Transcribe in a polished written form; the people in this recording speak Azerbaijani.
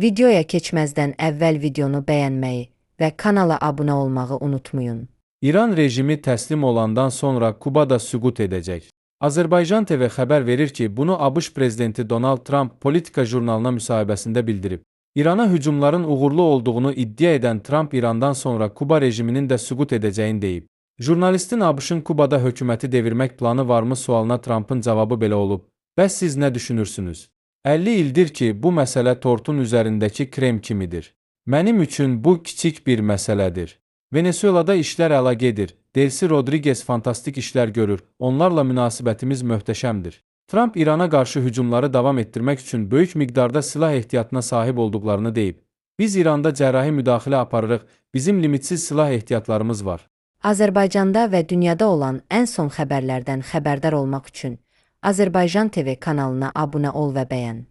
Videoya keçməzdən əvvəl videonu bəyənməyi və kanala abunə olmağı unutmayın. İran rejimi təslim olandan sonra Kuba da süqut edəcək. Azərbaycan TV xəbər verir ki, bunu ABŞ prezidenti Donald Trump Politika jurnalına müsahibəsində bildirib. İrana hücumların uğurlu olduğunu iddia edən Trump İrandan sonra Kuba rejiminin də süqut edəcəyini deyib. Jurnalistin ABŞ-ın Kubada hökuməti devirmək planı varmı sualına Trumpın cavabı belə olub. Bəs siz nə düşünürsünüz? 50 ildir ki, bu məsələ tortun üzərindəki krem kimidir. Mənim üçün bu kiçik bir məsələdir. Venezuelada işlər əla gedir. Delcy Rodriguez fantastik işlər görür. Onlarla münasibətimiz möhtəşəmdir. Trump İrana qarşı hücumları davam etdirmək üçün böyük miqdarda silah ehtiyatına sahib olduqlarını deyib. Biz İranda cərrahi müdaxilə aparırıq. Bizim limitsiz silah ehtiyatlarımız var. Azərbaycanda və dünyada olan ən son xəbərlərdən xəbərdar olmaq üçün Azərbaycan TV kanalına abunə ol və bəyən.